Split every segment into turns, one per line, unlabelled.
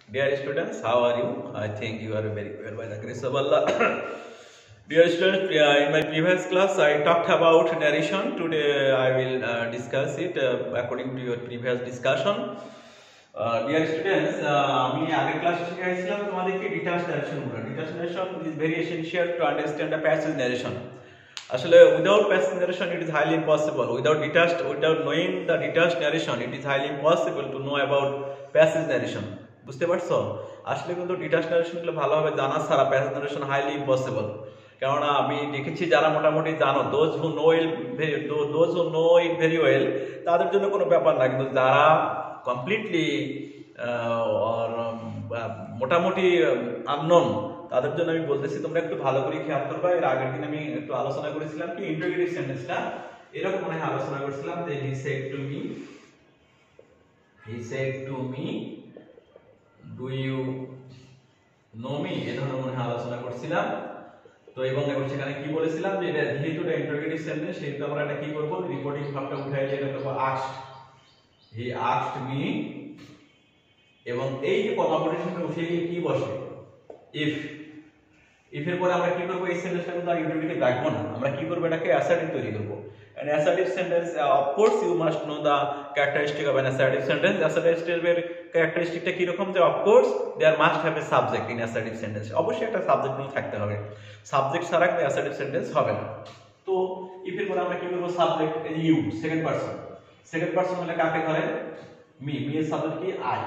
Dear students, how are you? I think you are very well by the grace of Allah. Dear students, in my previous class I talked about narration. Today I will discuss it according to your previous discussion. Dear students, আমি আগের ক্লাসে শিখাইছিলাম তোমাদেরকে detach narration গুলো। Detach narration is very essential to understand the passage narration. আসলে without passage narration it is highly impossible. Without knowing the detached narration it is highly impossible to know about passage narration. বুঝতে পারছো? আসলে কিন্তু detach narration গুলো ভালোভাবে জানা ছাড়া passage narration highly impossible. কেননা আমি দেখেছি যারা মোটামুটি জানো those who no it very well তাদের জন্য কোনো ব্যাপার না, কিন্তু যারা কমপ্লিটলি মোটামুটি আননোন তাদের জন্য আমি বলতেছি তোমরা একটু ভালো করে খেয়াল করবা। এর আগের দিন আমি একটু আলোচনা করেছিলাম কি ইন্টারোগেটিভ সেন্টেন্সটা এরকম মনে হয় আলোচনা করেছিলাম যে he said to me do you know me, এই ধরনের মনে হয় আলোচনা করছিলাম। তো এবং সেখানে কি বলেছিলাম যে এটা যেহেতু এটা ইন্টারোগেটিভ সেন্টেন্স সেহেতু আমরা এটা কি করব রিপোর্টিং ভার্বটা উঠাই দিয়ে এটা করব আস্কড, হি আস্কড মি। এবং এই যে কমা কোটেশনটা উঠে গিয়ে কি বসে ইফ, এর পরে আমরা কি করব এই সেন্টেন্সটা কিন্তু আর ইন্টারোগেটিভ রাখবো না, আমরা কি করব এটাকে অ্যাসার্টিভ তৈরি করব। An assertive sentence, of course you must know the characteristic of an assertive sentence. Assertive এর ক্যারেক্টারিস্টিকটা কি রকম যে of course there must have a subject in assertive sentence. অবশ্যই একটা সাবজেক্ট নিয়ে থাকতে হবে, সাবজেক্ট ছাড়া কোনো assertive sentence হবে না। তো if এর পরে আমরা কি করব সাবজেক্ট ইউ, সেকেন্ড পারসন হলে কাকে ধরে মি, এর সাবজেক্ট কি আই।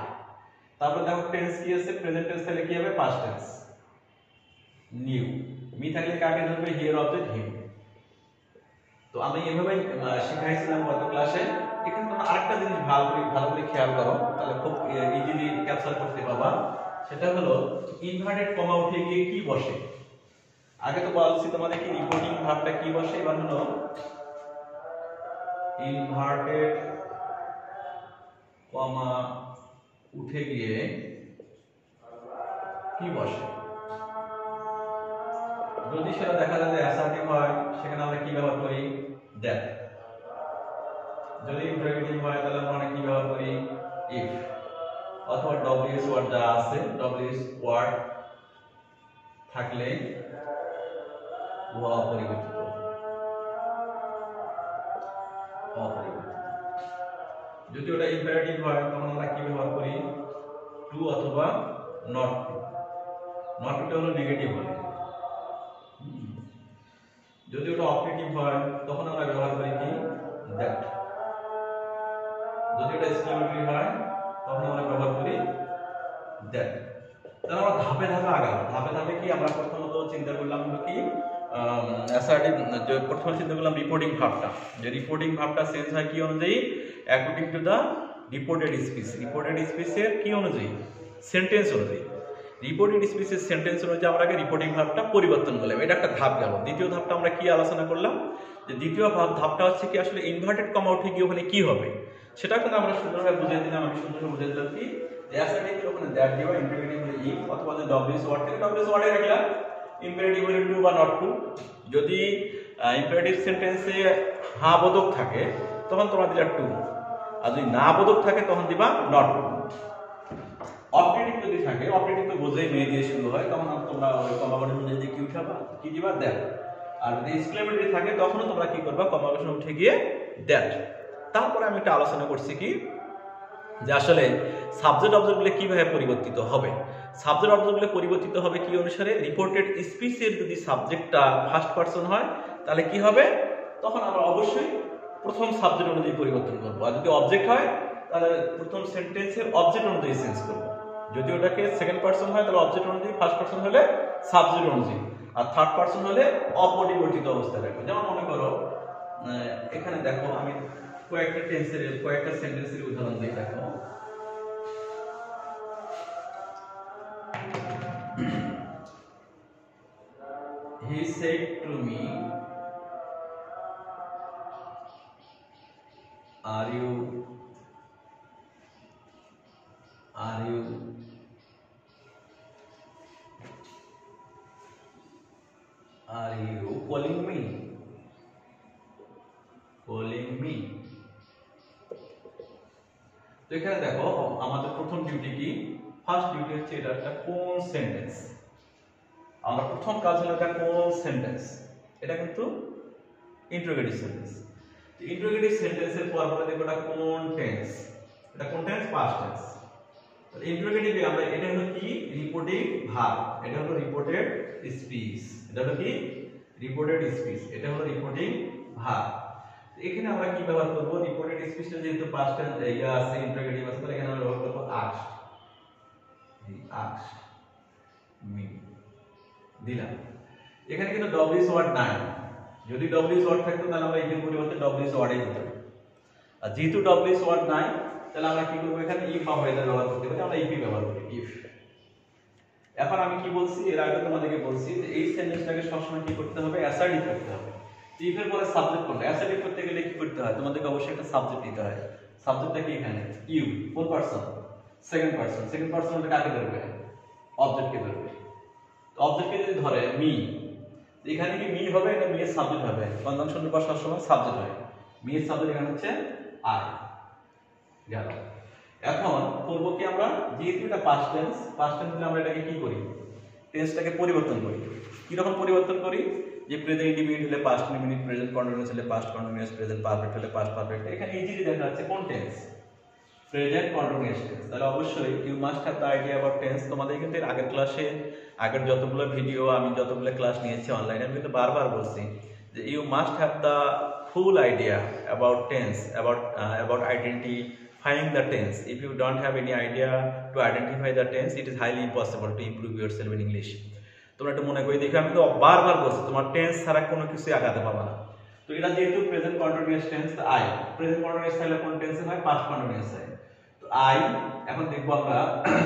তারপর দেখো টেন্স কি আছে, প্রেজেন্ট টেন্স তাহলে কি হবে পাস্ট টেন্স নিউ, মি থাকলে কাকে ধরবে হিয়ার অবজেক্ট হিম। তো আমি এভাবে শিখাইছিলাম গত ক্লাসে। এখানে তোমরা আরেকটা জিনিস ভালো করে খেয়াল করো, তাহলে খুব ইজিলি ক্যাপচার করতে পারবা। সেটা হলো ইনভার্টেড কমা উঠে গিয়ে কি বসে। আগে তো বলছি তোমাদের কি রিপোর্টিং ভার্বটা কি বসে, এবার হলো ইনভার্টেড কমা উঠে গিয়ে কি বসে। যদি সেটা দেখা যায় যে অ্যাসার্টিভ হয় সেখানে আমরা কি ব্যবহার করি দ্যাট, যদি ইন্টারোগেটিভ হয় তাহলে আমরা কি ব্যবহার করি ইফ, অথবা ডব্লিউএস ওয়ার্ড যা আছে ডব্লিউএস ওয়ার্ড থাকলে অপরিবর্তিত। যদি ওটা ইম্পারেটিভ হয় তখন আমরা কি ব্যবহার করি টু অথবা নট টু। নট টুটা হলো নেগেটিভ বলে। যদি ওটা অপারেটিভ হয় তখন আমরা ব্যবহার করি কি দ্যাট। যদি ওটা এক্সক্লেমেটরি হয় তখন আমরা ব্যবহার করি দ্যাট। তাহলে আমরা ধাপে আগাবো। ধাপে কি আমরা প্রথমত চিন্তা করলাম হলো কি অ্যাসার্টিভ, যে প্রথমে চিন্তা করলাম রিপোর্টিং ভার্বটা, যে রিপোর্টিং ভার্বটা চেঞ্জ হয় কি অনুযায়ী according to the reported speech. Reported স্পিচের কি অনুযায়ী সেন্টেন্স অনুযায়ী, রিপোর্টেড স্পিচের সেন্টেন্স অনুযায়ী আমরা রিপোর্টিং ভার্বটা পরিবর্তন করলাম। এটা একটা ধাপ গেল। দ্বিতীয় ধাপটা আমরা কি আলোচনা করলাম যে দ্বিতীয় ধাপটা হচ্ছে কি আসলে ইনভার্টেড কমা উঠে গিয়ে ওখানে কি হবে সেটা কিন্তু আমরা সুন্দরভাবে বুঝিয়ে দিলাম। আমি সুন্দরভাবে বুঝিয়ে দিলাম কি অ্যাসার্টিভ ওখানে দ্যাট দিবা, ইন্টারোগেটিভ হলে ইফ, অথবা যে ডব্লিউএস ওয়ার্ড থেকে ডব্লিউএস ওয়ার্ডে রাখলাম, ইম্পারেটিভ হলে টু বা নট টু। যদি ইম্পারেটিভ সেন্টেন্সে হ্যাঁ বোধক থাকে তখন তোমরা দিলা টু, আর যদি না বোধক থাকে তখন দিবা নট টু। অপারেটিভ যদি থাকে, অপারেটিভ তো বোঝাই মেয়ে দিয়ে শুরু হয়, তখন তোমরা ওই কমা কোটেশন অনুযায়ী কি উঠাবা কি দিবা দ্যাট। আর যদি এক্সক্লেমেটরি থাকে তখনও তোমরা কি করবা কমা কোটেশন উঠে গিয়ে দ্যাট। তারপরে আমি একটা আলোচনা করছি কি যে আসলে সাবজেক্ট অবজেক্টগুলো কিভাবে পরিবর্তিত হবে। সাবজেক্ট অবজেক্টগুলো পরিবর্তিত হবে কি অনুসারে, রিপোর্টেড স্পিচের যদি সাবজেক্টটা ফার্স্ট পারসন হয় তাহলে কি হবে, তখন আমরা অবশ্যই প্রথম সাবজেক্ট অনুযায়ী পরিবর্তন করব। আর যদি অবজেক্ট হয় তাহলে প্রথম সেন্টেন্সের অবজেক্ট অনুযায়ী চেঞ্জ করব। যদি ওটাকে সেকেন্ড পারসন হয় তাহলে অবজেক্ট অনুযায়ী, ফার্স্ট পারসন হলে সাবজেক্ট অনুযায়ী, আর থার্ড পারসন হলে অপরিবর্তিত অবস্থায় রাখবো। যেমন মনে করো এখানে দেখো আমি কয়েকটা সেন্টেন্সের উদাহরণ দিই। দেখো he said to me are you calling me তো এখানে দেখো আমাদের প্রথম ডিউটি কি ফার্স্ট ডিউটি হচ্ছে এটা একটা কোন সেন্টেন্স। আমরা প্রথম কাজ হলো এটা কোন সেন্টেন্স, এটা কিন্তু ইন্টারোগেটিভ সেন্টেন্স। ইন্টারোগেটিভ সেন্টেন্সের পর পরে দেখো এটা কোন টেন্স, এটা কোন টেন্স, পাস্ট টেন্স। ইন্টারোগেটিভে আমরা এটা হলো কি রিপোর্টিং ভার্ব, এটা হলো রিপোর্টেড স্পিচ, এটা হলো কি রিপোর্টেড স্পিচ, এটা হলো রিপোর্টিং ভার্ব। এখানে আমরা কি ব্যবহার করব, রিপোর্টেড স্পিচটা যেহেতু পাস্ট টেন্স ইয়া আছে ইন্টারোগেটিভ আছে, তাহলে এখানে আমরা ব্যবহার করব আস্কড। আস্কড মি দিলাম। এখানে কিন্তু ডব্লিউএস ওয়ার্ড নাই, যদি ডব্লিউএস ওয়ার্ড থাকতো তাহলে আমরা ইফের পরিবর্তে ডব্লিউএস ওয়ার্ডই দিতাম। আর যেহেতু ডব্লিউএস ওয়ার্ড নাই তাহলে আমরা কি করব, এখানে ইফ বা ওয়েদার ব্যবহার করতে পারি, আমরা ইফই ব্যবহার করি, ইফ। এখন আমি কি বলছি, এর আগে তোমাদেরকে বলছি যে এই সেন্টেন্সটাকে সবসময় কি করতে হবে, অ্যাসার্টিভ করতে হবে। ইফ এর পরে সাবজেক্ট কোনটা, অ্যাসার্টিভ করতে গেলে কি করতে হয়, তোমাদেরকে অবশ্যই একটা সাবজেক্ট দিতে হয়। সাবজেক্টটা কি এখানে ইউ, কোন পারসন, সেকেন্ড পারসন। সেকেন্ড পারসনটা কাকে ধরবে, অবজেক্টকে ধরবে। তো অবজেক্টকে যদি ধরে মি, এখানে কি মি হবে না মি এর সাবজেক্ট হবে, কনজাংশনের পর সবসময় সাবজেক্ট হয়, মি এর সাবজেক্ট এখানে হচ্ছে আই গেল। এখন করব কি আমরা, যেহেতু এটা পাস্ট টেন্স, পাস্ট টেন্স হলে আমরা এটাকে কি করি, টেন্সটাকে পরিবর্তন করি। কি রকম পরিবর্তন করি, যে প্রেজেন্ট ইন্ডিপেন্ডেন্ট হলে পাস্ট ইন্ডিপেন্ডেন্ট, প্রেজেন্ট কন্টিনিউয়াস হলে পাস্ট কন্টিনিউয়াস, প্রেজেন্ট পারফেক্ট হলে পাস্ট পারফেক্ট। এখানে ইজিলি দেখা যাচ্ছে কোন টেন্স, প্রেজেন্ট কন্টিনিউয়াস টেন্স। তাহলে অবশ্যই you must have the idea about tense. তোমাদের কিন্তু এর আগের ক্লাসে, আগের যতগুলো ভিডিও আমি যতগুলো ক্লাস নিয়েছি অনলাইনে, আমি কিন্তু বারবার বলছি যে you must have the full idea about tense, about identifying the tense. If you don't have any idea to identify the tense, it is highly impossible to improve yourself in English. তোমরা একটু মনে করে দেখো, আমি তো বারবার বলছি তোমার টেন্স ছাড়া কোনো কিছু আগাতে পারবে না। তো এটা যেহেতু present continuous tense, I present continuous তাহলে কোন টেন্সে হয়, পাস্ট কন্টিনিউয়াস হয়। তো আই এখন দেখব আমরা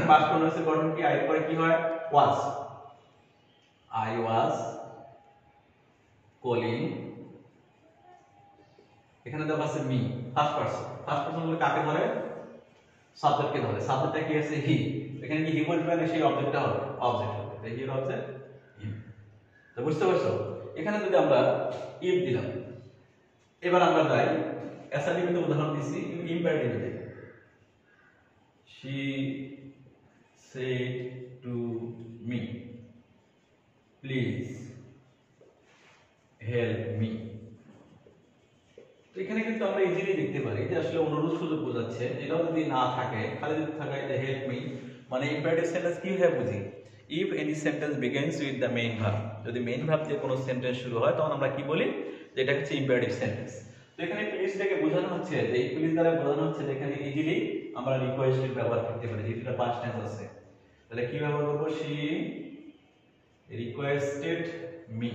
পাস্ট কন্টিনিউয়াসের গঠন কি, আই পরে কি হয়, ওয়াজ। আই ওয়াজ কলিং, এখানে দেওয়া আছে me, first person. First person বলে কাকে ধরে, সাবজেক্টকে ধরে। সাবজেক্টটা কি আছে, হি। এখানে কি হি বলবে না, সেই অবজেক্টটা হবে, অবজেক্ট হবে, এই হি অবজেক্ট হিম। তো বুঝতে পারছো, এখানে যদি আমরা ইফ দিলাম, এবার আমরা যাই অ্যাসার্টিভে, উদাহরণ দিছি ইম্পারেটিভে দেই। she said to me please help me। তো এখানে কিন্তু আমরা ইজিলি দেখতে পারি যে আসলে অনুরোধ সুযোগ বোঝাচ্ছে। এটাও যদি না থাকে, খালি যদি থাকে যে হেল্প মি, মানে ইম্পারেটিভ সেন্টেন্স কি হয় বুঝি, if any sentence begins with the main verb. যদি মেইন ভার্ব দিয়ে কোনো সেন্টেন্স শুরু হয় তখন আমরা কি বলি, যে এটা হচ্ছে ইম্পারেটিভ সেন্টেন্স। তো এখানে প্লিজ থেকে বোঝানো হচ্ছে যে এই প্লিজ দ্বারা বোঝানো হচ্ছে যে এখানে ইজিলি আমরা রিকোয়েস্টেড ব্যবহার করতে পারি, যেহেতু এটা পাস্ট টেন্স আছে। তাহলে কি ব্যবহার করব, she requested me।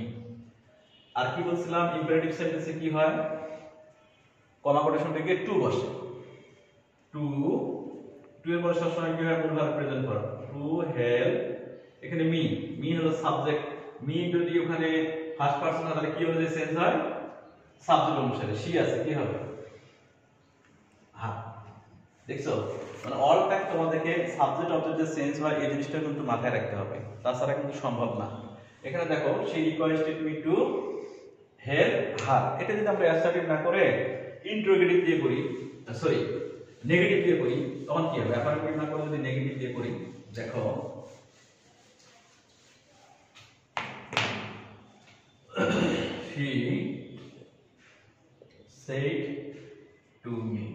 আর কি বলছিলাম, ইম্পারেটিভ সেন্টেন্সে কি হয়, কমা কোটেশন থেকে টু বসে, টু এর পরে সবসময় কি হয়, মূল verb present form, to help. এখানে মি, মি হলো সাবজেক্ট। মি যদি ওখানে ফার্স্ট পারসন হয় তাহলে কি অনুযায়ী চেঞ্জ হয়, সাবজেক্ট অনুসারে। সি আছে কি হবে, হ্যাঁ দেখছো, মানে অল টাইম তোমাদেরকে সাবজেক্ট অবজেক্টের চেঞ্জ হয়, এই জিনিসটা কিন্তু মাথায় রাখতে হবে, তাছাড়া কিন্তু সম্ভব না। এখানে দেখো she requested me to help her, এটা যদি আমরা অ্যাসার্টিভ না করে ইন্টারোগেটিভ দিয়ে করি, সরি নেগেটিভ দিয়ে করি, তখন কি হবে, অ্যাফার্মেটিভ না করে যদি নেগেটিভ দিয়ে করি, দেখো she said to me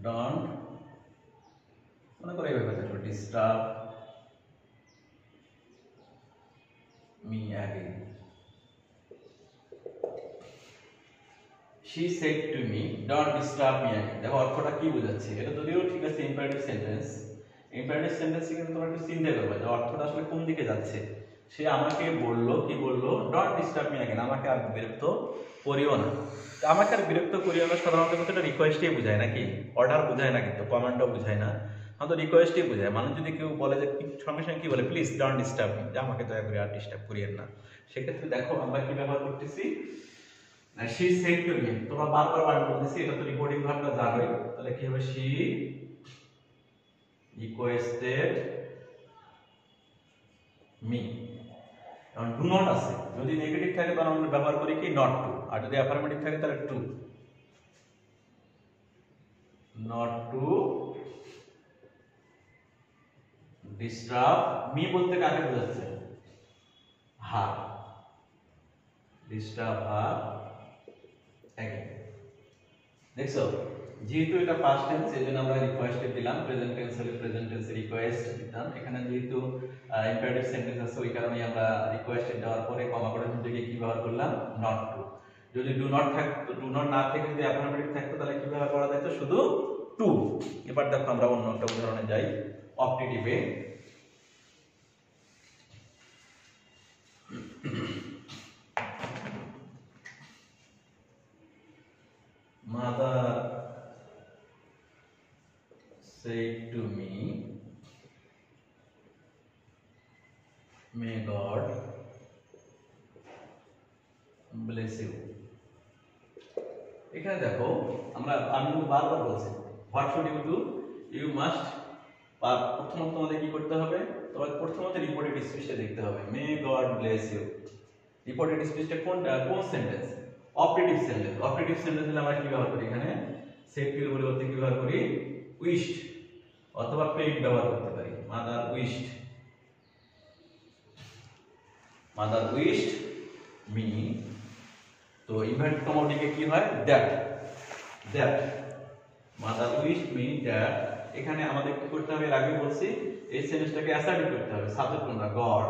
don't, মনে করে এইভাবে দেখো, disturb me again। she said to me don't disturb me again। দেখো অর্থটা কি বোঝাচ্ছে, এটা যদিও ঠিক আছে ইম্পারেটিভ সেন্টেন্স, ইম্পারেটিভ সেন্টেন্স কিন্তু তোমরা একটু চিন্তা করবে যে অর্থটা আসলে কোন দিকে যাচ্ছে। সে আমাকে বললো, কি বললো, ডন্ট ডিস্টার্ব মি अगेन, আমাকে আর বিরক্ত করিও না। আমাকে আর বিরক্ত করিও না সাধারণত কিন্তু এটা রিকোয়েস্টই বোঝায়, নাকি অর্ডার বোঝায় না, কিন্তু কমান্ডও বোঝায় না, হয়তো রিকোয়েস্টই বোঝায়। মানুষ যদি কেউ বলে যে সঙ্গে সঙ্গে কি বলে, প্লিজ ডন্ট ডিস্টার্ব মি, যে আমাকে দয়া করে আর ডিস্টার্ব করিয়েন না। সেক্ষেত্রে দেখো আমরা কি ব্যবহার করতেছি, she said to me, তোমরা বারবার বলতেছি, এটা তো রিপোর্টিং ভার্বটা জানোই। তাহলে কি হবে, she requested me। এখন ডু নট আছে, যদি নেগেটিভ থাকে তাহলে আমরা ব্যবহার করি কি, নট টু, আর যদি অ্যাফার্মেটিভ থাকে তাহলে to, not to disturb me বলতে কাকে বোঝাচ্ছে? হার। Disturb her again. দেখছো যেহেতু এটা পাস্ট টেন্স এজন্য আমরা রিকোয়েস্ট দিলাম, প্রেজেন্ট টেন্স হলে প্রেজেন্ট টেন্সে রিকোয়েস্ট দিতাম। এখানে যেহেতু ইম্পারেটিভ সেন্টেন্স আছে ওই কারণে আমরা রিকোয়েস্ট দেওয়ার পরে কমা করে থেকে কি ব্যবহার করলাম? Not to. যদি ডু নট থাকতো, ডু নট না থেকে যদি অ্যাফার্মেটিভ থাকতো তাহলে কি ব্যবহার করা যেত? শুধু টু। এবার দেখো আমরা অন্য একটা উদাহরণে যাই, অপটেটিভে। Mother said to me, may God bless you. এখানে দেখো আমি কিন্তু বারবার বলছি what should you do, you must. প্রথমত তোমাদের কি করতে হবে? তোমাদের প্রথমত রিপোর্টেড স্পিচটা দেখতে হবে। May God bless you. Reported স্পিচটা কোন sentence? Operative sentence. Operative sentence হলে আমরা কি ব্যবহার করি? এখানে সেড টু এর পরিবর্তে কি ব্যবহার করি? উইশড অথবা পেইড ব্যবহার করতে পারি। Mother wished, mother wished me. তো ইনভার্টেড কমা ওদিকে কি হয়? That. That mother wished me that. এখানে আমাদের কি করতে হবে? এর আগে বলছি এই সেন্টেন্সটাকে অ্যাসার্টিভ করতে হবে। সাবজেক্ট কোনটা? গড।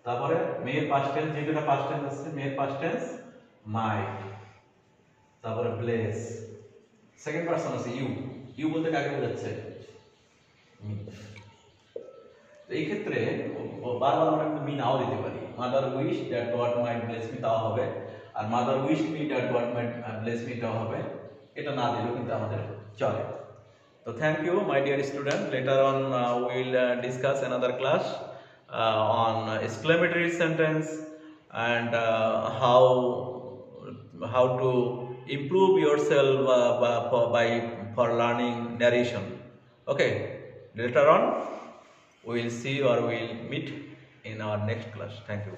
তারপরে মেয়ের পাস্ট টেন্স, যে দুটো পাস্ট টেন্স আছে মেয়ের পাস্ট টেন্স মাইট। তারপরে ব্লেস। সেকেন্ড পারসন আছে ইউ। ইউ বলতে কাকে বোঝাচ্ছে? মি। তো এই ক্ষেত্রে বারবার আমরা কিন্তু মি নাও দিতে পারি। Mother wish that God might bless me তাও হবে, আর mother wish me that God might bless me তাও হবে। এটা না দিলেও কিন্তু আমাদের চলে। So thank you my dear student. Later on we will discuss another class on exclamatory sentence and how to improve yourself for learning narration. Okay, later on we will see or we will meet in our next class. Thank you.